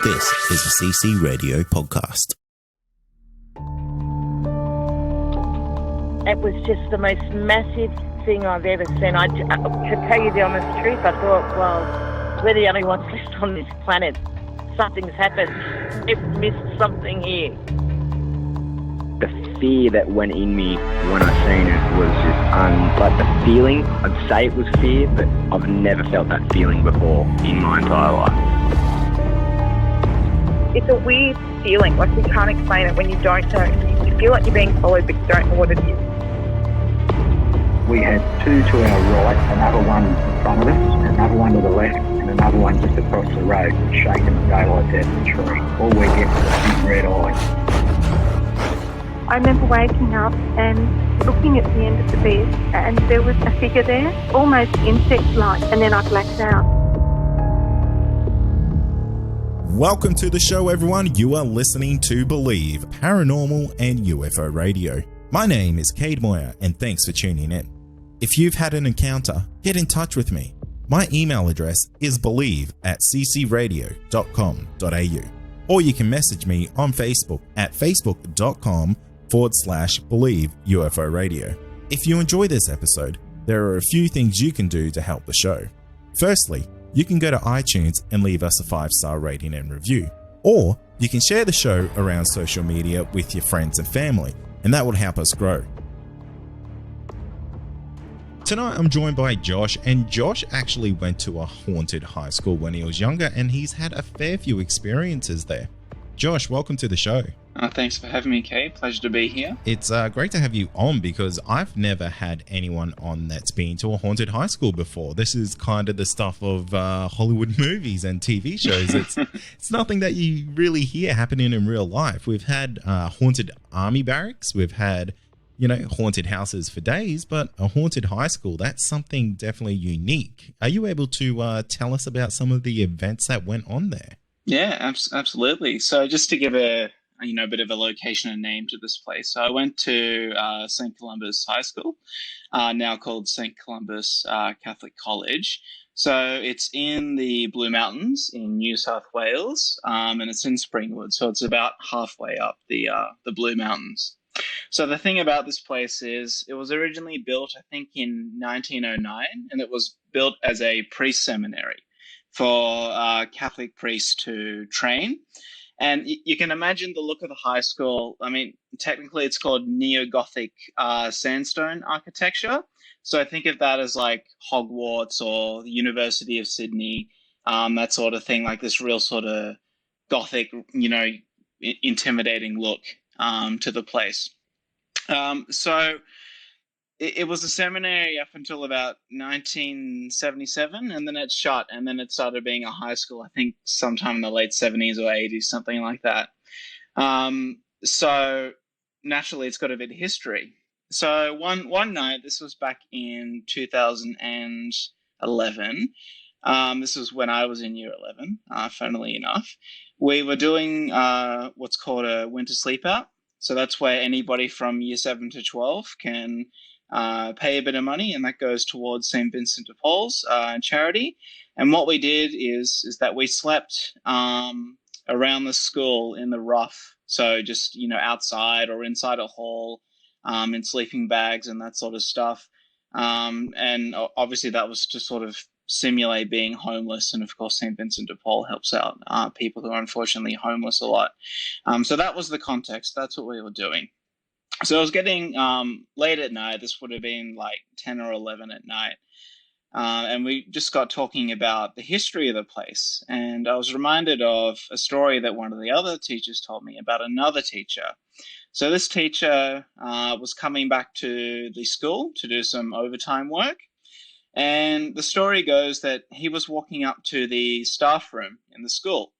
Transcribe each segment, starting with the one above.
This is a CC Radio podcast. It was just the most massive thing I've ever seen. To tell you the honest truth, I thought, well, we're the only ones left on this planet. Something's happened. We've missed something here. The fear that went in me when I seen it was just like the feeling. I'd say it was fear, but I've never felt that feeling before in my entire life. It's a weird feeling, like you can't explain it when you don't know. You feel like you're being followed, but you don't know what it is. We had two to our right, another one in front of us, another one to the left, and another one just across the road, shaking the daylight out of the tree. All we get was a big red eye. I remember waking up and looking at the end of the bed, and there was a figure there, almost insect-like, and then I blacked out. Welcome to the show, everyone. You are listening to Believe, Paranormal and UFO Radio. My name is Cade Moyer, and thanks for tuning in. If you've had an encounter, get in touch with me. My email address is believe@ccradio.com.au, or you can message me on Facebook at facebook.com/Believe UFO Radio. If you enjoy this episode, there are a few things you can do to help the show. Firstly, you can go to iTunes and leave us a 5-star rating and review, or you can share the show around social media with your friends and family, and that will help us grow. Tonight I'm joined by Josh, and Josh actually went to a haunted high school when he was younger, and he's had a fair few experiences there. Josh, welcome to the show. Thanks for having me, Kate. Pleasure to be here. It's great to have you on because I've never had anyone on that's been to a haunted high school before. This is kind of the stuff of Hollywood movies and TV shows. It's nothing that you really hear happening in real life. We've had haunted army barracks. We've had, haunted houses for days, but a haunted high school, that's something definitely unique. Are you able to tell us about some of the events that went on there? Yeah, absolutely. So just to give a bit of a location and name to this place. So I went to St. Columba's High School, now called St. Columba's Catholic College. So it's in the Blue Mountains in New South Wales, and it's in Springwood. So it's about halfway up the Blue Mountains. So the thing about this place is it was originally built, I think, in 1909, and it was built as a priest seminary for Catholic priests to train. And you can imagine the look of the high school. I mean, technically it's called Neo-Gothic sandstone architecture. So I think of that as like Hogwarts or the University of Sydney, that sort of thing, like this real sort of Gothic, intimidating look to the place. So it was a seminary up until about 1977, and then it shut, and then it started being a high school, I think sometime in the late 70s or 80s, something like that. So naturally, it's got a bit of history. So one night, this was back in 2011, this was when I was in year 11, funnily enough, we were doing what's called a winter sleep out. So that's where anybody from year 7 to 12 can pay a bit of money, and that goes towards St. Vincent de Paul's charity. And what we did is that we slept around the school in the rough, so just outside or inside a hall, in sleeping bags and that sort of stuff. And obviously that was to sort of simulate being homeless, and of course St. Vincent de Paul helps out people who are unfortunately homeless a lot. So that was the context. That's what we were doing. So it was getting late at night. This would have been like 10 or 11 at night. And we just got talking about the history of the place. And I was reminded of a story that one of the other teachers told me about another teacher. So this teacher was coming back to the school to do some overtime work. And the story goes that he was walking up to the staff room in the school.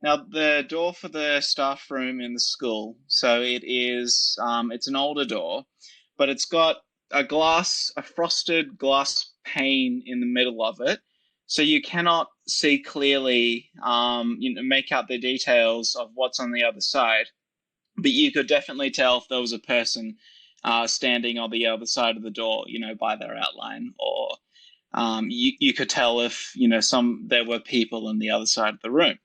Now, the door for the staff room in the school, so it is, it's an older door, but it's got a frosted glass pane in the middle of it. So you cannot see clearly, make out the details of what's on the other side. But you could definitely tell if there was a person standing on the other side of the door, by their outline, or you could tell if, there were people on the other side of the room.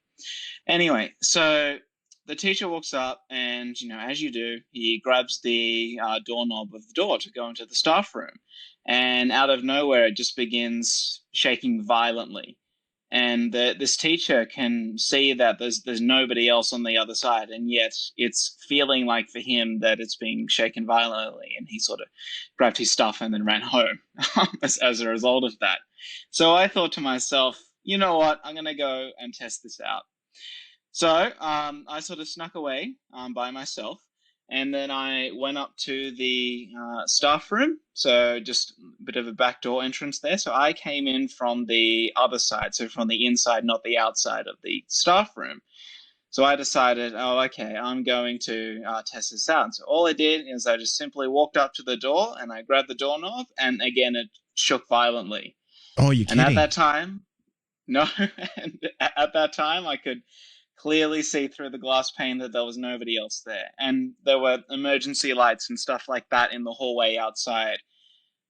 Anyway, so the teacher walks up and, as you do, he grabs the doorknob of the door to go into the staff room. And out of nowhere, it just begins shaking violently. And this teacher can see that there's nobody else on the other side, and yet it's feeling like for him that it's being shaken violently, and he sort of grabbed his stuff and then ran home as a result of that. So I thought to myself, you know what, I'm going to go and test this out. So I sort of snuck away by myself, and then I went up to the staff room, so just a bit of a backdoor entrance there. So I came in from the other side, so from the inside, not the outside of the staff room. So I decided, okay, I'm going to test this out. So all I did is I just simply walked up to the door, and I grabbed the doorknob, and again, it shook violently. Oh, you're kidding. And at that time, no, and at that time, I could clearly see through the glass pane that there was nobody else there. And there were emergency lights and stuff like that in the hallway outside.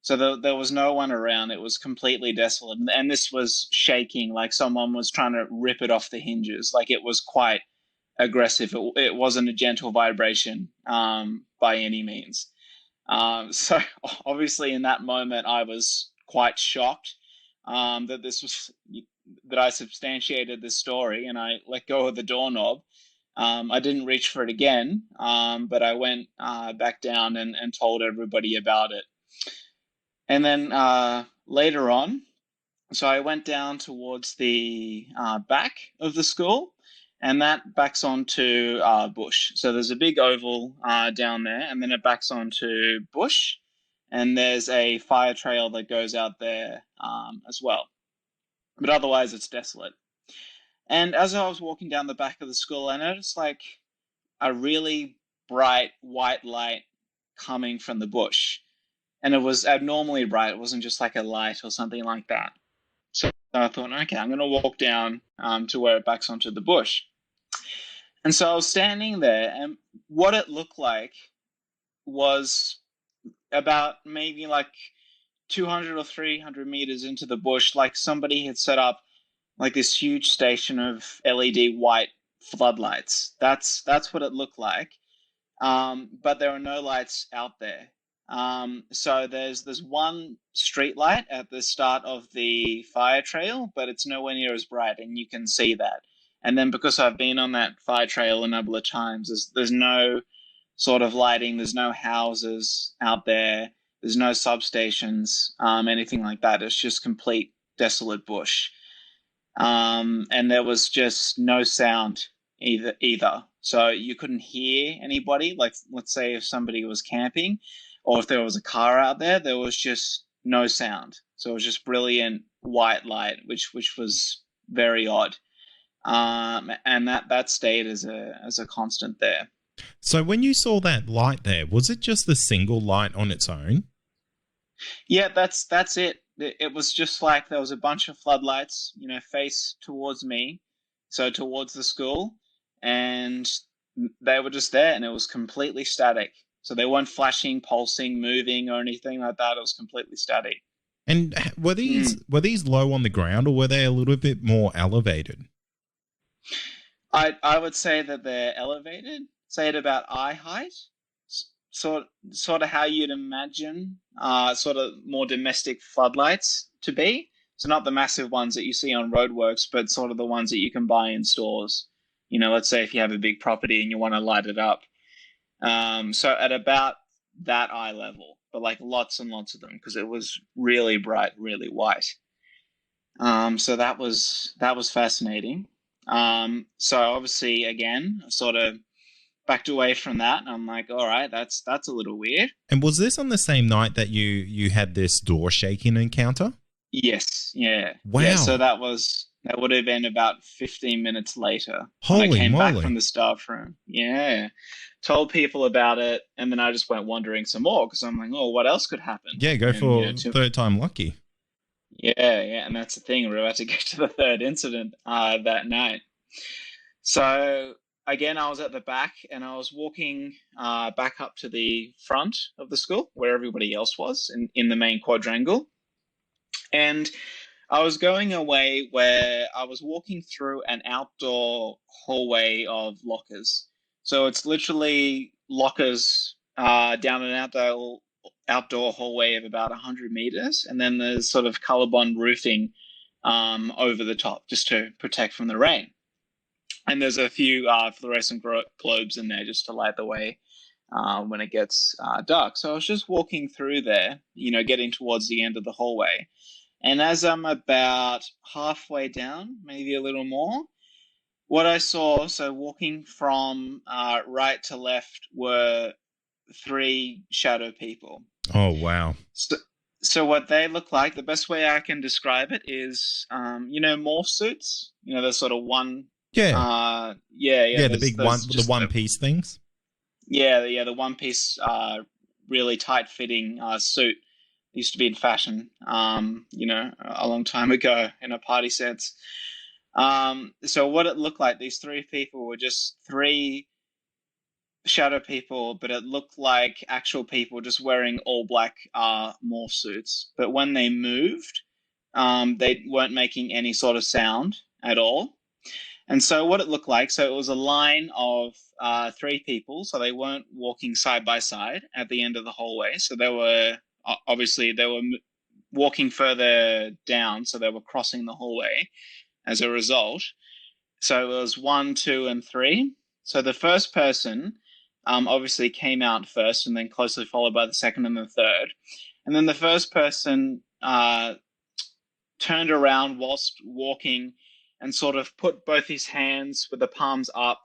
So there was no one around. It was completely desolate. And this was shaking like someone was trying to rip it off the hinges. Like it was quite aggressive. It wasn't a gentle vibration by any means. So obviously in that moment, I was quite shocked that I substantiated this story, and I let go of the doorknob. I didn't reach for it again, but I went back down and told everybody about it. And then later on, so I went down towards the back of the school, and that backs onto bush. So there's a big oval down there, and then it backs onto bush, and there's a fire trail that goes out there as well. But otherwise, it's desolate. And as I was walking down the back of the school, I noticed like a really bright white light coming from the bush. And it was abnormally bright. It wasn't just like a light or something like that. So I thought, okay, I'm going to walk down to where it backs onto the bush. And so I was standing there, and what it looked like was about maybe like 200 or 300 meters into the bush, like somebody had set up like this huge station of LED white floodlights. That's what it looked like. But there are no lights out there. So there's one street light at the start of the fire trail, but it's nowhere near as bright, and you can see that. And then because I've been on that fire trail a number of times, there's no sort of lighting, there's no houses out there. There's no substations, anything like that. It's just complete desolate bush. And there was just no sound either. So you couldn't hear anybody. Like, let's say if somebody was camping or if there was a car out there, there was just no sound. So it was just brilliant white light, which was very odd. And that stayed as a constant there. So when you saw that light there, was it just the single light on its own? Yeah, that's it. It was just like there was a bunch of floodlights, face towards me, so towards the school, and they were just there, and it was completely static. So they weren't flashing, pulsing, moving, or anything like that. It was completely static. And were these low on the ground, or were they a little bit more elevated? I would say that they're elevated. Say at about eye height, sort of how you'd imagine sort of more domestic floodlights to be. So not the massive ones that you see on roadworks, but sort of the ones that you can buy in stores. Let's say if you have a big property and you want to light it up. So at about that eye level, but like lots and lots of them, because it was really bright, really white. So that was fascinating. So obviously, again, sort of backed away from that, and I'm like, all right, that's a little weird. And was this on the same night that you had this door shaking encounter? Yes, yeah. Wow. Yeah, so that would have been about 15 minutes later. Holy when I came moly. back from the staff room. Yeah. Told people about it, and then I just went wandering some more, because I'm like, oh, what else could happen? Yeah, go for third time lucky. Yeah, and that's the thing. We're about to get to the third incident that night. So again, I was at the back, and I was walking back up to the front of the school where everybody else was in the main quadrangle. And I was going away where I was walking through an outdoor hallway of lockers. So it's literally lockers down an outdoor hallway of about 100 meters, and then there's sort of colorbond roofing over the top just to protect from the rain. And there's a few fluorescent globes in there just to light the way when it gets dark. So I was just walking through there, getting towards the end of the hallway. And as I'm about halfway down, maybe a little more, what I saw, so walking from right to left, were 3 shadow people. Oh, wow. So what they look like, the best way I can describe it is, morph suits. The sort of one. Yeah. The big one, the one piece things. Yeah, the one piece, really tight fitting suit. Used to be in fashion, a long time ago in a party sense. So what it looked like, these 3 people were just 3 shadow people, but it looked like actual people just wearing all black morph suits. But when they moved, they weren't making any sort of sound at all. And so what it looked like, so it was a line of 3 people, so they weren't walking side by side at the end of the hallway. So they were walking further down, so they were crossing the hallway as a result. So it was 1, 2, and 3. So the first person obviously came out first, and then closely followed by the second and the third. And then the first person turned around whilst walking and sort of put both his hands with the palms up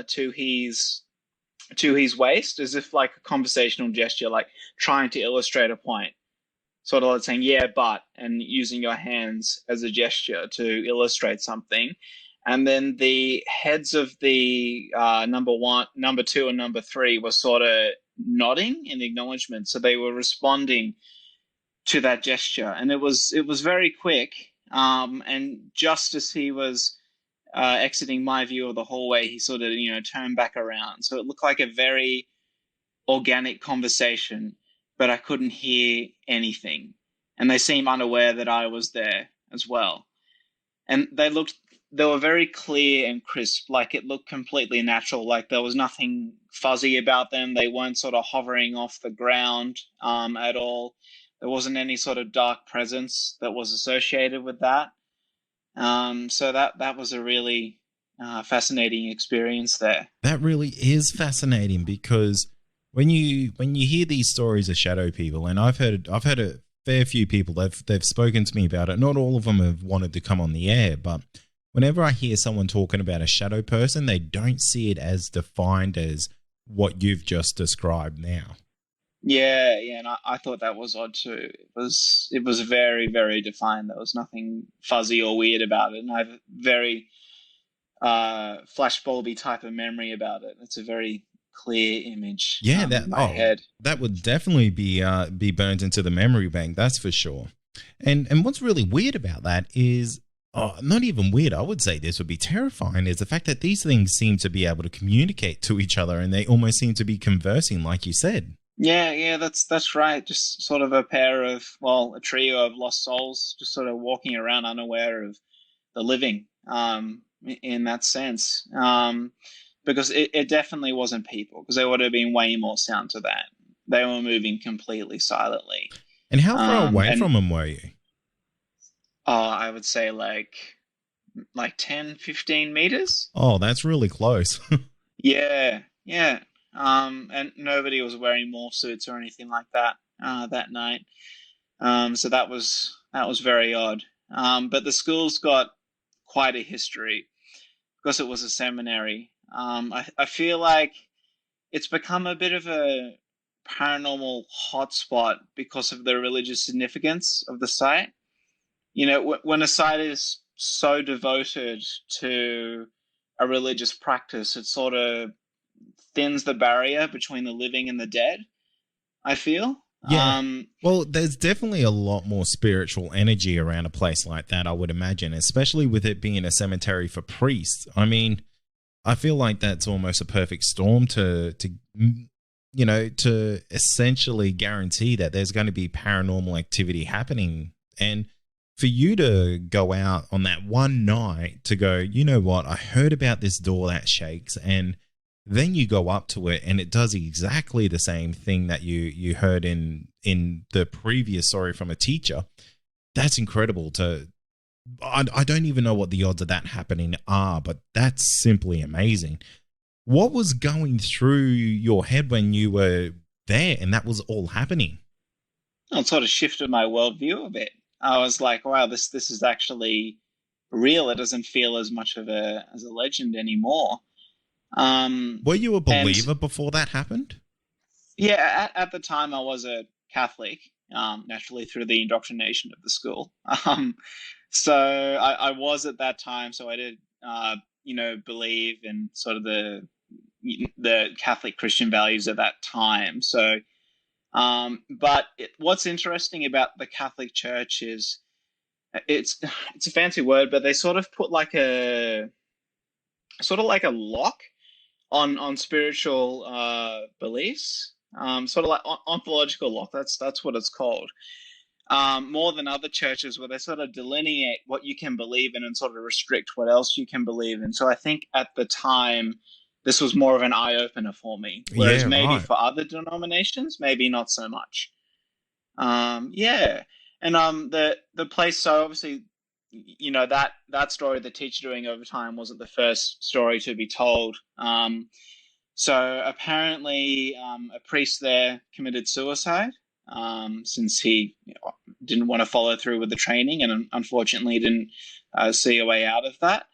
to his waist, as if like a conversational gesture, like trying to illustrate a point. Sort of like saying, yeah, but, and using your hands as a gesture to illustrate something. And then the heads of the number 1, number 2, and number 3 were sort of nodding in acknowledgement. So they were responding to that gesture. And it was very quick. And just as he was exiting my view of the hallway, he sort of, turned back around. So it looked like a very organic conversation, but I couldn't hear anything. And they seemed unaware that I was there as well. And they were very clear and crisp, like it looked completely natural, like there was nothing fuzzy about them. They weren't sort of hovering off the ground at all. There wasn't any sort of dark presence that was associated with that. So that was a really fascinating experience there. That really is fascinating, because when you hear these stories of shadow people, and I've heard a fair few people, they've spoken to me about it. Not all of them have wanted to come on the air, but whenever I hear someone talking about a shadow person, they don't see it as defined as what you've just described now. Yeah, and I thought that was odd too. It was very, very defined. There was nothing fuzzy or weird about it, and I have a very flashbulby type of memory about it. It's a very clear image. Yeah, in my head. That would definitely be burned into the memory bank. That's for sure. And what's really weird about that is, not even weird, I would say this would be terrifying, is the fact that these things seem to be able to communicate to each other, and they almost seem to be conversing, like you said. Yeah, that's right. Just sort of a trio of lost souls, just sort of walking around unaware of the living, in that sense. Because it definitely wasn't people, because there would have been way more sound to that. They were moving completely silently. And how far away from them were you? I would say like 10, 15 meters. Oh, that's really close. Yeah. And nobody was wearing morph suits or anything like that that night. So that was very odd. But the school's got quite a history because it was a seminary. I feel like it's become a bit of a paranormal hotspot because of the religious significance of the site. When a site is so devoted to a religious practice, it sort of thins the barrier between the living and the dead, I feel. Yeah. Well, there's definitely a lot more spiritual energy around a place like that, I would imagine, especially with it being a cemetery for priests. I mean, I feel like that's almost a perfect storm to essentially guarantee that there's going to be paranormal activity happening. And for you to go out on that one night to go, you know what, I heard about this door that shakes, and then you go up to it and it does exactly the same thing that you heard in the previous story from a teacher. That's incredible. I don't even know what the odds of that happening are, but that's simply amazing. What was going through your head when you were there and that was all happening? It sort of shifted my worldview a bit. I was like, wow, this is actually real. It doesn't feel as much of a legend anymore. Were you a believer before that happened? Yeah, at the time I was a Catholic, naturally through the indoctrination of the school. So I was at that time. So I did, believe in sort of the Catholic Christian values at that time. So, but what's interesting about the Catholic Church is it's a fancy word, but they sort of put like a lock on spiritual beliefs, sort of like ontological lock. That's what it's called. More than other churches, where they sort of delineate what you can believe in and sort of restrict what else you can believe in. So I think at the time, this was more of an eye opener for me. Whereas maybe for other denominations, maybe not so much. Yeah, and the place. So obviously, that story the teacher doing over time wasn't the first story to be told. So apparently, a priest there committed suicide since he didn't want to follow through with the training, and unfortunately didn't see a way out of that.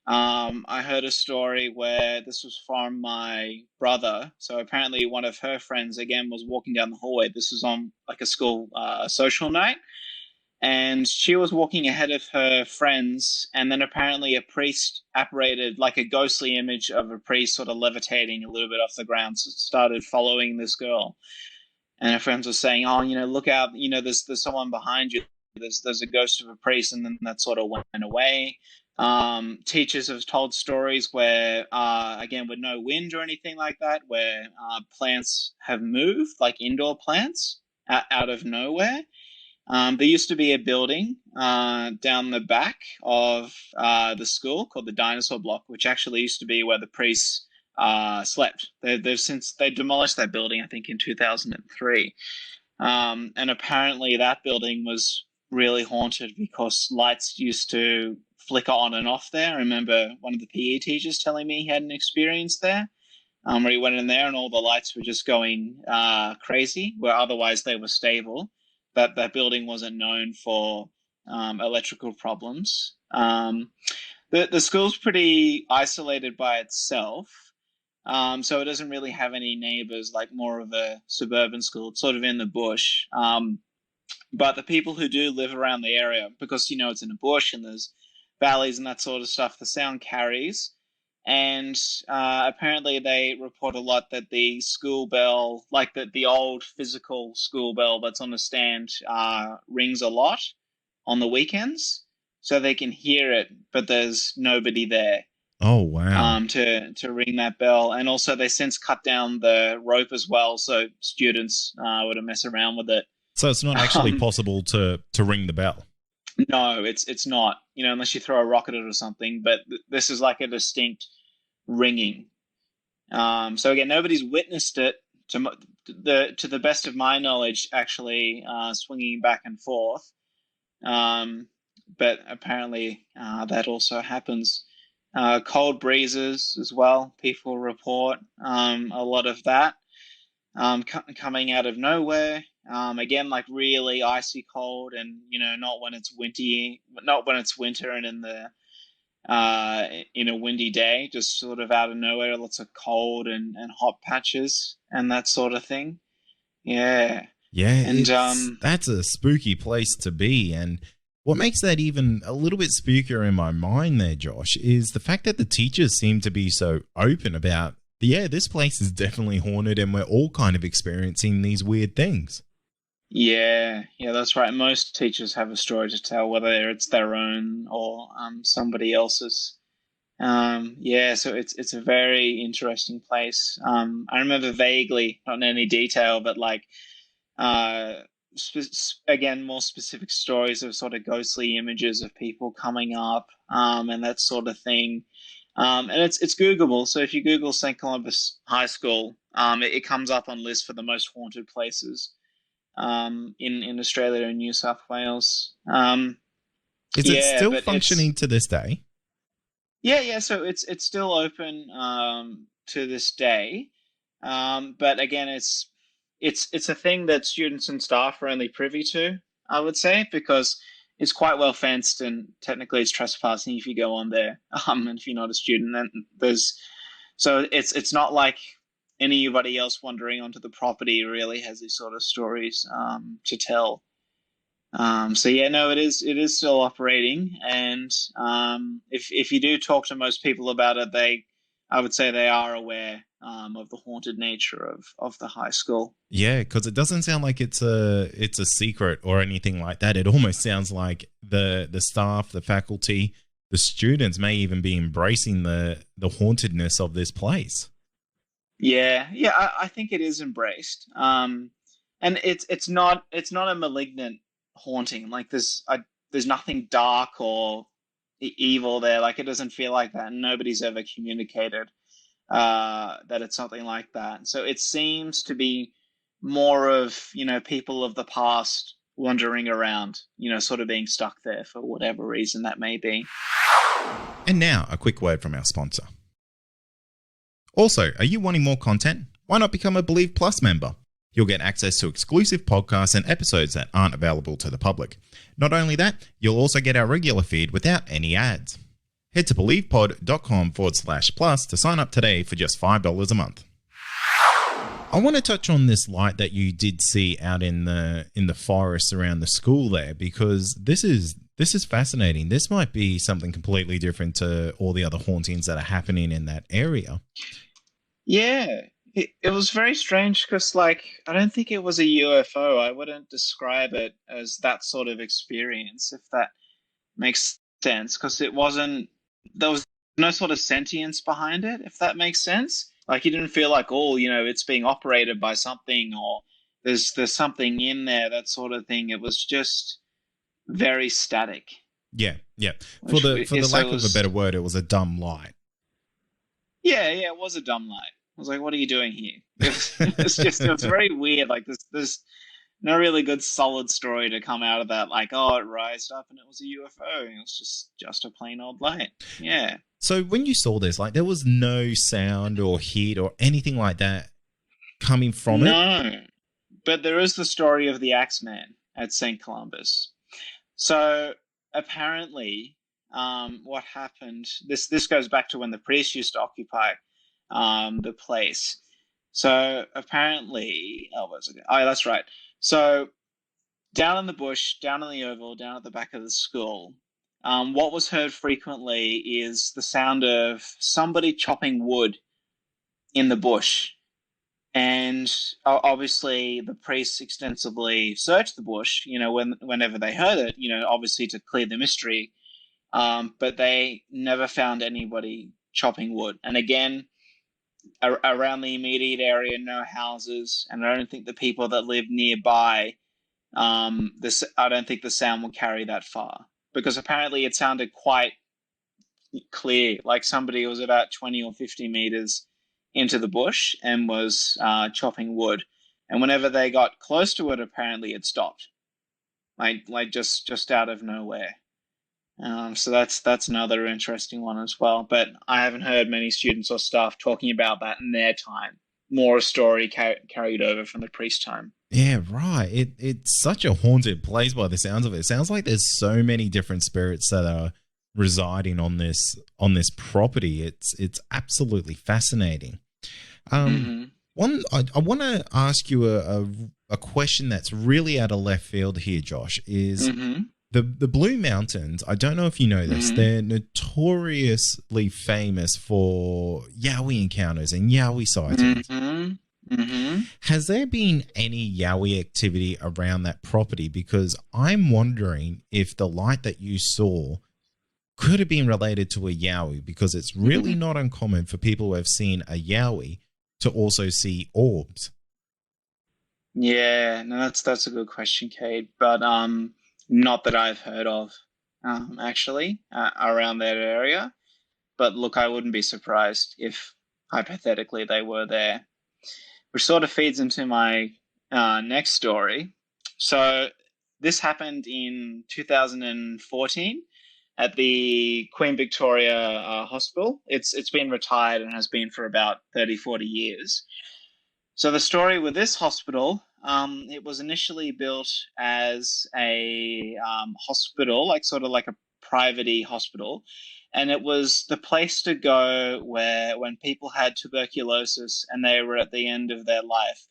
I heard a story where this was from my brother. So apparently one of her friends, again, was walking down the hallway. This was on like a school social night. And she was walking ahead of her friends, and then apparently a priest apparated, like a ghostly image of a priest sort of levitating a little bit off the ground, so started following this girl. And her friends were saying, "Oh, look out! There's someone behind you. There's a ghost of a priest," and then that sort of went away. Teachers have told stories where, again, with no wind or anything like that, where plants have moved, like indoor plants, out of nowhere. There used to be a building down the back of the school called the Dinosaur Block, which actually used to be where the priests slept. They demolished that building, I think, in 2003. And apparently that building was really haunted because lights used to flicker on and off there. I remember one of the PE teachers telling me he had an experience there, where he went in there and all the lights were just going crazy, where otherwise they were stable. That building wasn't known for electrical problems. The school's pretty isolated by itself, so it doesn't really have any neighbors, like more of a suburban school. It's sort of in the bush. But the people who do live around the area, because, it's in a bush and there's valleys and that sort of stuff, the sound carries. And apparently they report a lot that the school bell, like the old physical school bell that's on the stand, rings a lot on the weekends. So they can hear it, but there's nobody there. Oh, wow. To ring that bell. And also they since cut down the rope as well, so students wouldn't mess around with it. So it's not actually possible to ring the bell? No, it's not, unless you throw a rock at it or something. But this is like a distinct ringing. So again, nobody's witnessed it to the best of my knowledge, actually swinging back and forth. But apparently that also happens. Cold breezes as well. People report a lot of that coming out of nowhere. Again, like really icy cold, and not when it's winter and in a windy day, just sort of out of nowhere, lots of cold and hot patches and that sort of thing. Yeah. And that's a spooky place to be. And what makes that even a little bit spookier in my mind there, Josh, is the fact that the teachers seem to be so open about, this place is definitely haunted and we're all kind of experiencing these weird things. Yeah, that's right. Most teachers have a story to tell, whether it's their own or somebody else's. So it's a very interesting place. I remember vaguely, not in any detail, but like again, more specific stories of sort of ghostly images of people coming up, and that sort of thing. And it's Googleable. So if you Google St. Columbus High School, it comes up on lists for the most haunted places in Australia and New South Wales. Is it still functioning to this day? Yeah. So it's still open to this day, but again, it's a thing that students and staff are only privy to, I would say, because it's quite well fenced and technically it's trespassing if you go on there. And if you're not a student, then it's not like anybody else wandering onto the property really has these sort of stories to tell. So yeah, no, it is still operating, and if you do talk to most people about it, I would say they are aware of the haunted nature of the high school. Yeah, because it doesn't sound like it's a secret or anything like that. It almost sounds like the staff, the faculty, the students may even be embracing the hauntedness of this place. Yeah, I think it is embraced, and it's not a malignant haunting. Like there's nothing dark or evil there. Like it doesn't feel like that, and nobody's ever communicated that it's something like that. So it seems to be more of, people of the past wandering around, sort of being stuck there for whatever reason that may be. And now a quick word from our sponsor. Also, are you wanting more content? Why not become a Believe Plus member? You'll get access to exclusive podcasts and episodes that aren't available to the public. Not only that, you'll also get our regular feed without any ads. Head to believepod.com/plus to sign up today for just $5 a month. I want to touch on this light that you did see out in the forest around the school there, because this is fascinating. This might be something completely different to all the other hauntings that are happening in that area. Yeah. It was very strange because, I don't think it was a UFO. I wouldn't describe it as that sort of experience, if that makes sense, because there was no sort of sentience behind it, if that makes sense. Like, you didn't feel like, it's being operated by something, or there's something in there, that sort of thing. It was just very static. Yeah. For the lack of a better word, it was a dumb light. Yeah, it was a dumb light. I was like, what are you doing here? It was very weird. Like, there's no really good solid story to come out of that. Like, it rised up and it was a UFO. It was just a plain old light. Yeah. So when you saw this, there was no sound or heat or anything like that coming from it? No. But there is the story of the Axeman at St. Columbus. So apparently, what happened, this goes back to when the priests used to occupy the place. So apparently, that's right. So down in the bush, down in the oval, down at the back of the school, what was heard frequently is the sound of somebody chopping wood in the bush. And obviously the priests extensively searched the bush, whenever they heard it, obviously to clear the mystery. But they never found anybody chopping wood. And again, around the immediate area, no houses, and I don't think the people that live nearby, I don't think the sound will carry that far, because apparently it sounded quite clear, like somebody was about 20 or 50 meters into the bush and was chopping wood, and whenever they got close to it, apparently it stopped, like just out of nowhere. So that's another interesting one as well. But I haven't heard many students or staff talking about that in their time. More a story carried over from the priest time. Yeah, right. It's such a haunted place by the sounds of it. It sounds like there's so many different spirits that are residing on this property. It's absolutely fascinating. I want to ask you a question that's really out of left field here, Josh. Is the Blue Mountains, I don't know if you know this, they're notoriously famous for Yowie encounters and Yowie sightings. Has there been any Yowie activity around that property? Because I'm wondering if the light that you saw could have been related to a Yowie, because it's really not uncommon for people who have seen a Yowie to also see orbs. Yeah, no, that's a good question, Kate. But not that I've heard of, actually, around that area. But look, I wouldn't be surprised if hypothetically they were there, which sort of feeds into my next story. So this happened in 2014 at the Queen Victoria Hospital. It's been retired and has been for about 30, 40 years. So the story with this hospital, it was initially built as a hospital, like sort of like a private hospital, and it was the place to go where when people had tuberculosis and they were at the end of their life,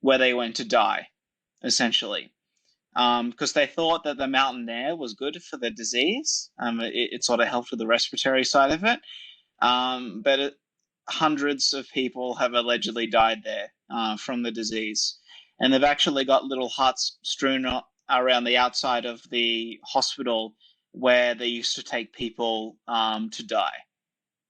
where they went to die, essentially. Because they thought that the mountain air was good for the disease. It sort of helped with the respiratory side of it. But hundreds of people have allegedly died there from the disease. And they've actually got little huts strewn around the outside of the hospital where they used to take people to die.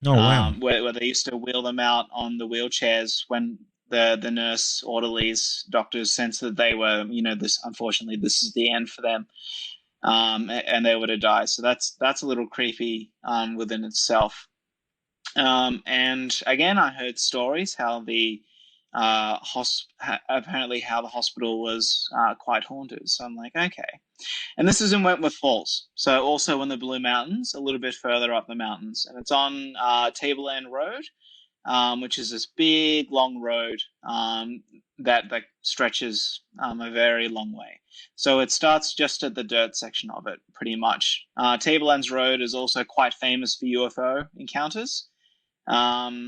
Oh, wow. Where they used to wheel them out on the wheelchairs when the nurse, orderlies, doctors sensed that they were, unfortunately, this is the end for them, and they were to die. So that's a little creepy within itself. And again, I heard stories how the apparently how the hospital was quite haunted. So I'm like, okay. And this is in Wentworth Falls, so also in the Blue Mountains, a little bit further up the mountains, and it's on Tableland Road, which is this big, long road that stretches a very long way. So it starts just at the dirt section of it, pretty much. Tablelands Road is also quite famous for UFO encounters. I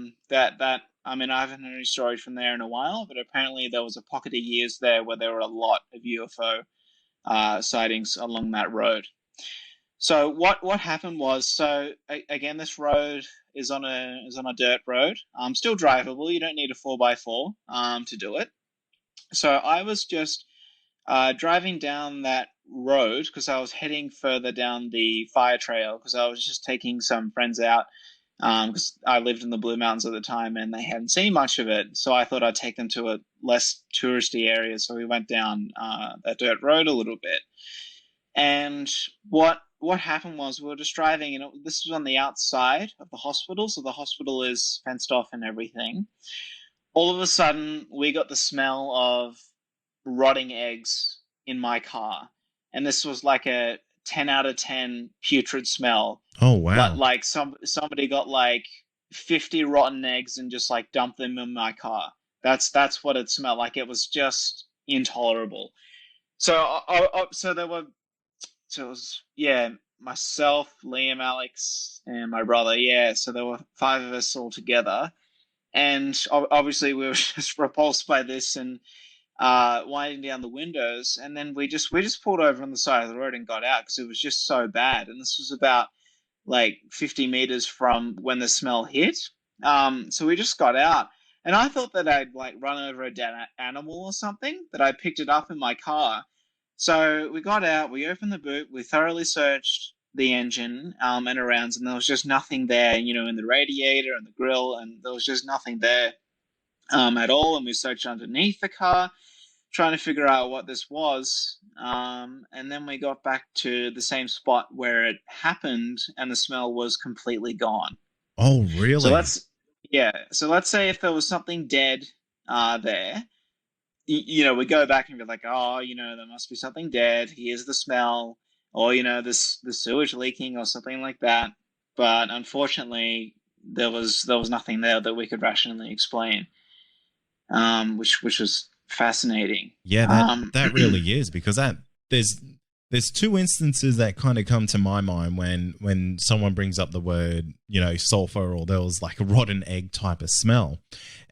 haven't heard any stories from there in a while, but apparently there was a pocket of years there where there were a lot of UFO sightings along that road. So what happened was, again, this road is on a dirt road, still drivable. You don't need a 4x4 to do it. So I was just driving down that road because I was heading further down the fire trail because I was just taking some friends out because I lived in the Blue Mountains at the time and they hadn't seen much of it. So I thought I'd take them to a less touristy area. So we went down that dirt road a little bit. And what happened was we were just driving, and this was on the outside of the hospital, so the hospital is fenced off and everything. All of a sudden, we got the smell of rotting eggs in my car, and this was like a 10 out of 10 putrid smell. Oh, wow. Like somebody got like 50 rotten eggs and just like dumped them in my car. That's what it smelled like. It was just intolerable. So there were. So it was, myself, Liam, Alex, and my brother. So there were 5 of us all together. And obviously we were just repulsed by this and winding down the windows. And then we just pulled over on the side of the road and got out because it was just so bad. And this was about like 50 meters from when the smell hit. So we just got out. And I thought that I'd like run over a dead animal or something, that I picked it up in my car. So we got out, we opened the boot, we thoroughly searched the engine and around, and there was just nothing there, in the radiator and the grill, and there was just nothing there at all. And we searched underneath the car, trying to figure out what this was. And then we got back to the same spot where it happened, and the smell was completely gone. Oh, really? So let's say if there was something dead there, we go back and be like, there must be something dead. Here's the smell, or the sewage leaking, or something like that. But unfortunately, there was nothing there that we could rationally explain, which was fascinating. Yeah, that really is, because there's 2 instances that kind of come to my mind when someone brings up the word sulfur, or there was like a rotten egg type of smell,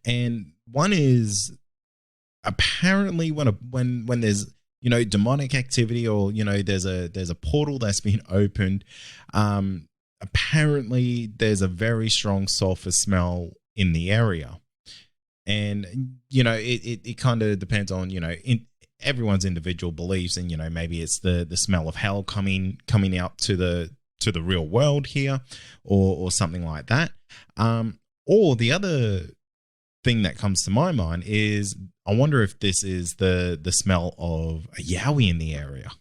and one is, apparently when there's demonic activity, or there's a portal that's been opened, apparently there's a very strong sulfur smell in the area, and it kind of depends on everyone's individual beliefs, and maybe it's the smell of hell coming out to the real world here, or something like that, or the other thing that comes to my mind is I wonder if this is the smell of a yowie in the area.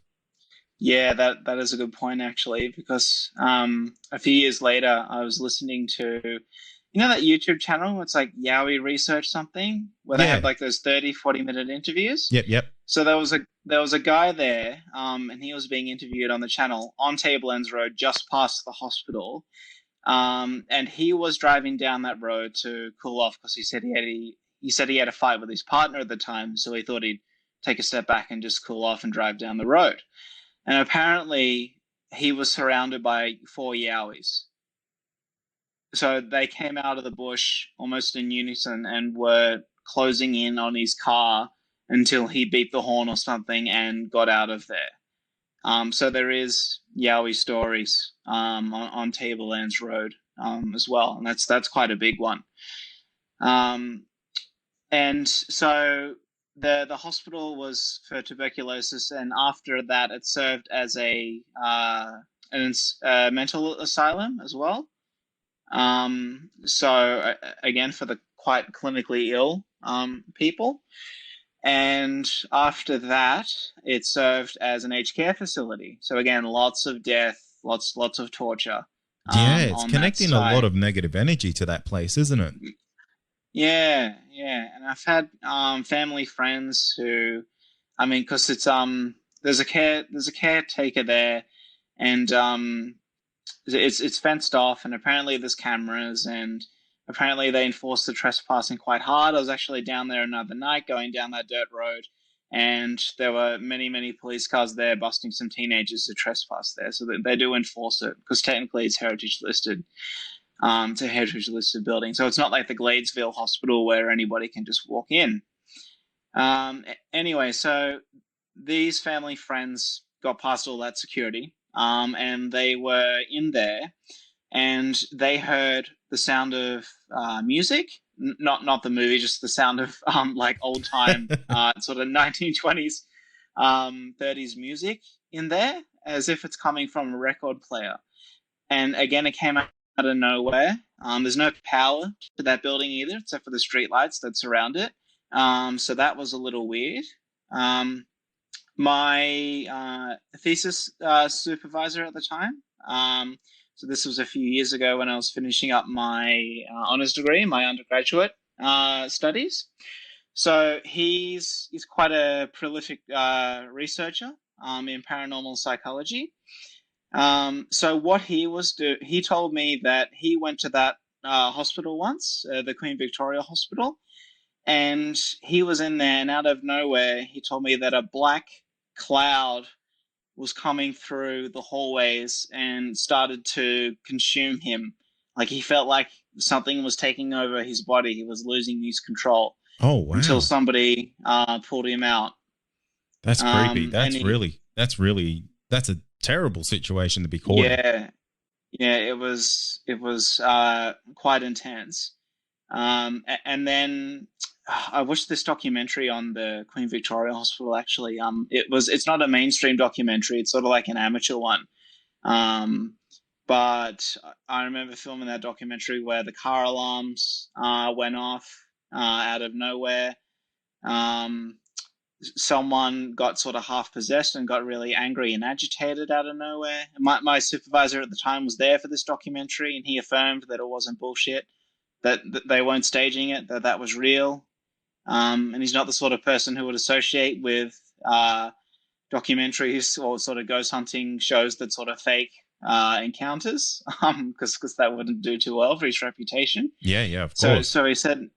Yeah, that is a good point actually, because a few years later I was listening to, that YouTube channel, it's like Yowie Research something, where they have Yeah. like those 30, 40-minute interviews. Yep. Yep. So there was a guy there, and he was being interviewed on the channel on Tablelands Road, just past the hospital. And he was driving down that road to cool off because he had a fight with his partner at the time, so he thought he'd take a step back and just cool off and drive down the road. And apparently, he was surrounded by 4 yowies. So they came out of the bush almost in unison and were closing in on his car until he beeped the horn or something and got out of there. So there is yowie stories on Tablelands Road as well, and that's quite a big one. And so the hospital was for tuberculosis, and after that, it served as a mental asylum as well. So again, for the quite clinically ill people. And after that, it served as an aged care facility. So again, lots of death, lots of torture. Yeah, it's on connecting that a lot site. of negative energy to that place, isn't it? Yeah, and I've had family friends who, I mean, because it's there's a caretaker there, and it's fenced off, and apparently there's cameras, and apparently they enforce the trespassing quite hard. I was actually down there another night, going down that dirt road, and there were many police cars there busting some teenagers who trespass there. So they do enforce it because technically it's heritage listed. It's a heritage listed building, so it's not like the Gladesville Hospital where anybody can just walk in. Anyway, so these family friends got past all that security, and they were in there, and they heard the sound of music, not the movie, just the sound of like old time sort of 1920s, 30s music in there, as if it's coming from a record player. And again, it came out of nowhere. There's no power to that building either, except for the streetlights that surround it. So that was a little weird. My thesis supervisor at the time, so this was a few years ago when I was finishing up my honors degree, my undergraduate studies. So he's quite a prolific researcher in paranormal psychology. So what he told me that he went to that hospital once, the Queen Victoria Hospital, and he was in there, and out of nowhere, he told me that a black cloud was coming through the hallways and started to consume him. Like he felt like something was taking over his body. He was losing his control. Oh, wow. Until somebody pulled him out. That's creepy. That's a terrible situation to be caught in. Yeah, it was quite intense. And then I watched this documentary on the Queen Victoria Hospital. Actually, it's not a mainstream documentary. It's sort of like an amateur one. But I remember filming that documentary where the car alarms went off out of nowhere. Someone got sort of half possessed and got really angry and agitated out of nowhere. My supervisor at the time was there for this documentary, and he affirmed that it wasn't bullshit, that they weren't staging it, that was real. And he's not the sort of person who would associate with documentaries or sort of ghost hunting shows that sort of fake encounters, because that wouldn't do too well for his reputation. Yeah, of course. So he said,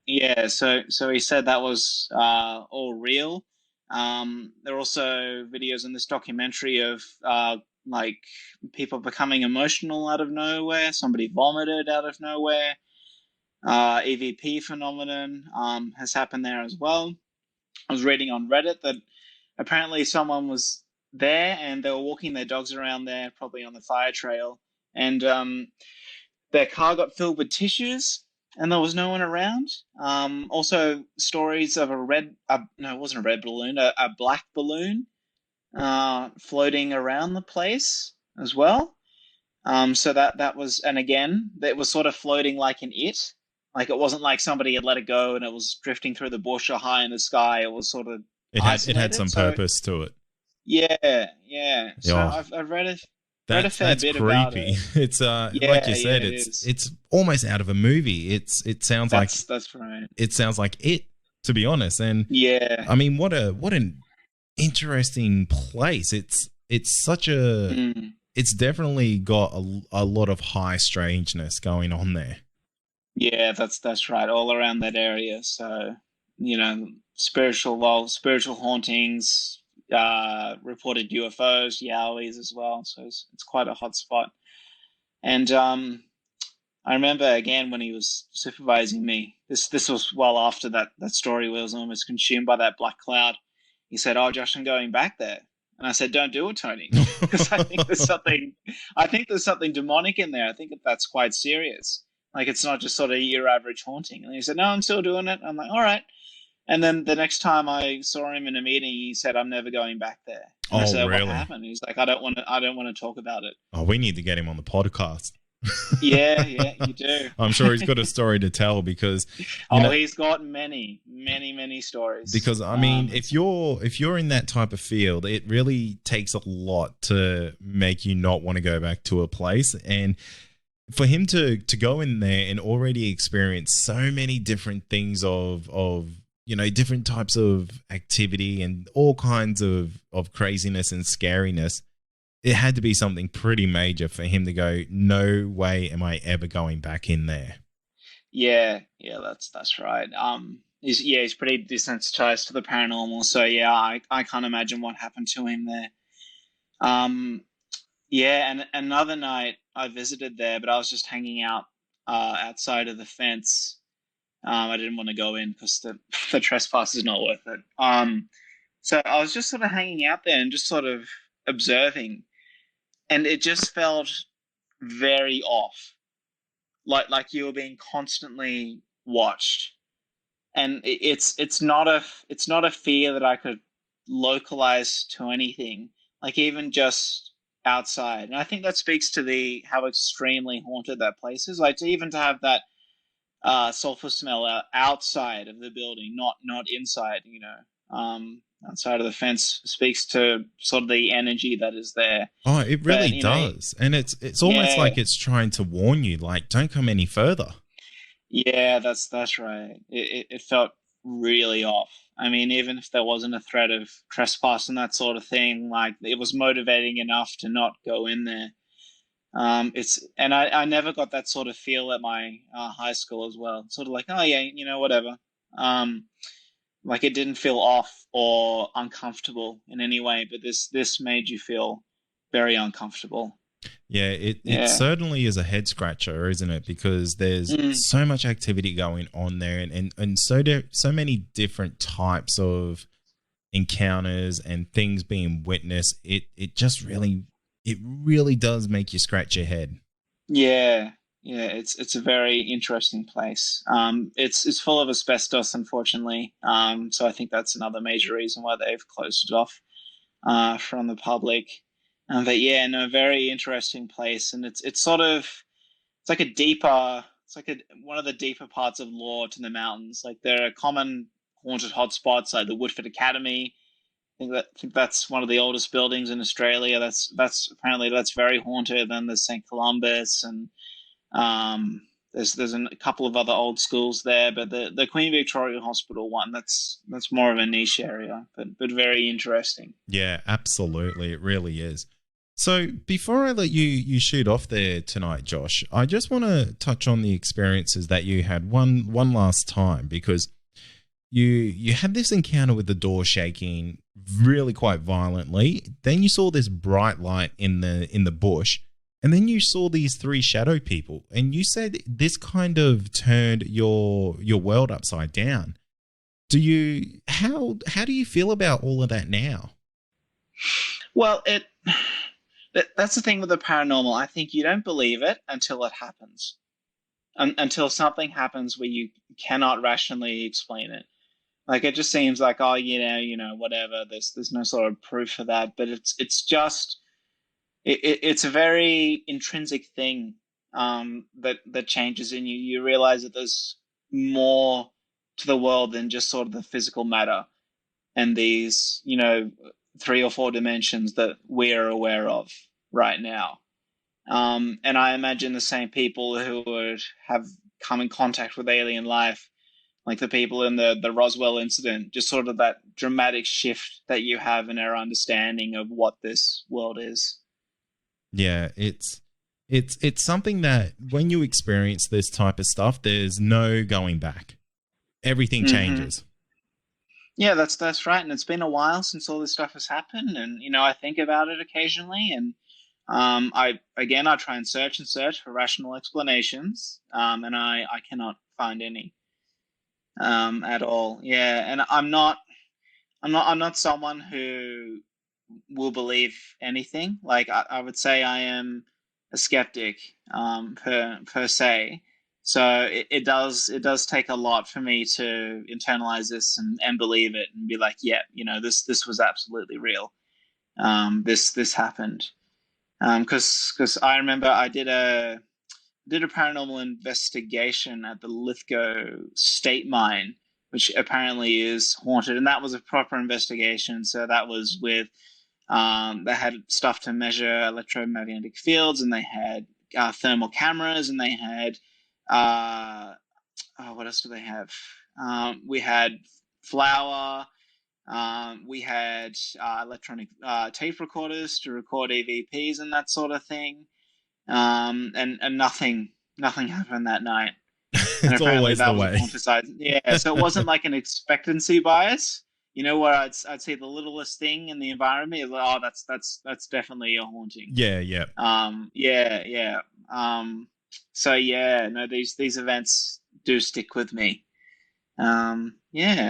so he said that was all real. There are also videos in this documentary of like people becoming emotional out of nowhere. Somebody vomited out of nowhere. EVP phenomenon has happened there as well. I was reading on Reddit that apparently someone was there and they were walking their dogs around there, probably on the fire trail, and their car got filled with tissues and there was no one around. Also, stories of it wasn't a red balloon, a black balloon floating around the place as well. So that was, and again, it was sort of floating like an it, Like it wasn't like somebody had let it go and it was drifting through the bush or high in the sky. It was sort of It had isolated. some So purpose to it. yeah. So Yeah. I've read a fair That's bit about creepy. it. It's like you said, it it's is. it's almost out of a movie. It sounds like That's right. it sounds like it, to be honest. And Yeah. I mean, what an interesting place. It's such a it's definitely got a lot of high strangeness going on there. Yeah, that's right. All around that area. So, spiritual hauntings, reported UFOs, Yowies as well. So it's quite a hot spot. And I remember again when he was supervising me. This was well after that story was almost consumed by that black cloud. He said, "Oh, Josh, I'm going back there." And I said, "Don't do it, Tony," because I think there's something demonic in there. I think that's quite serious. Like it's not just sort of your average haunting. And he said, "No, I'm still doing it." I'm like, "All right." And then the next time I saw him in a meeting, he said, "I'm never going back there." And I said, Really? "What happened?" He's like, "I don't want to talk about it." Oh, we need to get him on the podcast. Yeah, you do. I'm sure he's got a story to tell because he's got many stories. Because I mean, if you're in that type of field, it really takes a lot to make you not want to go back to a place. And for him to go in there and already experience so many different things of different types of activity and all kinds of craziness and scariness, it had to be something pretty major for him to go, no way am I ever going back in there. Yeah, that's right. He's pretty desensitized to the paranormal, so yeah, I can't imagine what happened to him there. Yeah, and another night I visited there, but I was just hanging out outside of the fence. I didn't want to go in because the trespass is not worth it. So I was just sort of hanging out there and just sort of observing, and it just felt very off, like you were being constantly watched. And it's not a fear that I could localize to anything, like even just outside. And I think that speaks to how extremely haunted that place is. Like to have that sulfur smell outside of the building, not inside. Outside of the fence speaks to sort of the energy that is there. Oh, it really does, and it's almost like it's trying to warn you, like, don't come any further. Yeah, that's right. It felt really off. I mean, even if there wasn't a threat of trespass and that sort of thing, like it was motivating enough to not go in there. I never got that sort of feel at my high school as well. Sort of like, oh yeah, whatever. Like it didn't feel off or uncomfortable in any way, but this made you feel very uncomfortable. Yeah, it certainly is a head scratcher, isn't it? Because there's so much activity going on there, and so many different types of encounters and things being witnessed. It really does make you scratch your head. Yeah, it's a very interesting place. It's full of asbestos, unfortunately. So I think that's another major reason why they've closed it off from the public. But yeah, no, very interesting place, and it's like one of the deeper parts of lore to the mountains. Like there are common haunted hotspots like the Woodford Academy. I think that's one of the oldest buildings in Australia. That's apparently very haunted. Then there's St. Columba's, and there's a couple of other old schools there. But the Queen Victoria Hospital one, that's more of a niche area, but very interesting. Yeah, absolutely, it really is. So before I let you shoot off there tonight, Josh, I just want to touch on the experiences that you had one last time, because you had this encounter with the door shaking really quite violently. Then you saw this bright light in the bush, and then you saw these three shadow people, and you said this kind of turned your world upside down. How do you feel about all of that now? Well, that's the thing with the paranormal. I think you don't believe it until it happens, until something happens where you cannot rationally explain it. Like it just seems like, oh, whatever. There's no sort of proof for that, but it's just it's a very intrinsic thing that changes in you. You realize that there's more to the world than just sort of the physical matter and these, 3 or 4 dimensions that we're aware of right now. And I imagine the same people who would have come in contact with alien life, like the people in the Roswell incident, just sort of that dramatic shift that you have in our understanding of what this world is. Yeah, it's something that when you experience this type of stuff, there's no going back. Everything changes. Yeah, that's right. And it's been a while since all this stuff has happened. And, I think about it occasionally. And I try and search for rational explanations. And I cannot find any at all. Yeah. And I'm not someone who will believe anything. Like I would say I am a skeptic per se. So it does take a lot for me to internalize this and believe it and be like, yeah, this was absolutely real. This happened. Because I remember I did a paranormal investigation at the Lithgow state mine, which apparently is haunted, and that was a proper investigation. So that was with they had stuff to measure electromagnetic fields, and they had thermal cameras, and they had what else do they have? We had flour. We had electronic tape recorders to record EVPs and that sort of thing. And nothing happened that night. It's always the way. Yeah, so it wasn't like an expectancy bias. Where I'd see the littlest thing in the environment, is like, oh, that's definitely a haunting. Yeah. Yeah. So yeah, no, these events do stick with me. And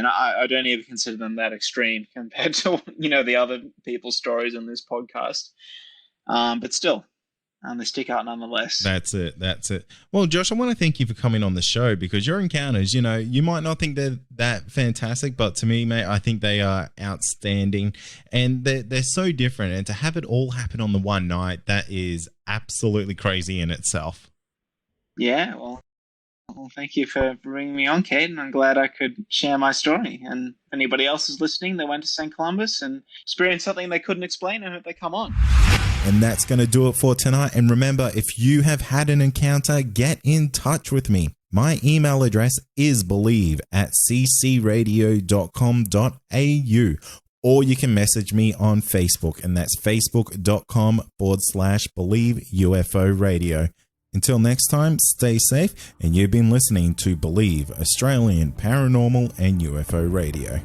I don't even consider them that extreme compared to the other people's stories on this podcast. But still, they stick out nonetheless. That's it. Well, Josh, I want to thank you for coming on the show, because your encounters, you might not think they're that fantastic, but to me, mate, I think they are outstanding, and they're so different. And to have it all happen on the one night, that is absolutely crazy in itself. Yeah, well, thank you for bringing me on, Kate, and I'm glad I could share my story. And if anybody else is listening, they went to St. Columbus and experienced something they couldn't explain, I hope they come on. And that's going to do it for tonight. And remember, if you have had an encounter, get in touch with me. My email address is believe@ccradio.com.au, or you can message me on Facebook, and that's facebook.com/Believe UFO Radio. Until next time, stay safe, and you've been listening to Believe Australian Paranormal and UFO Radio.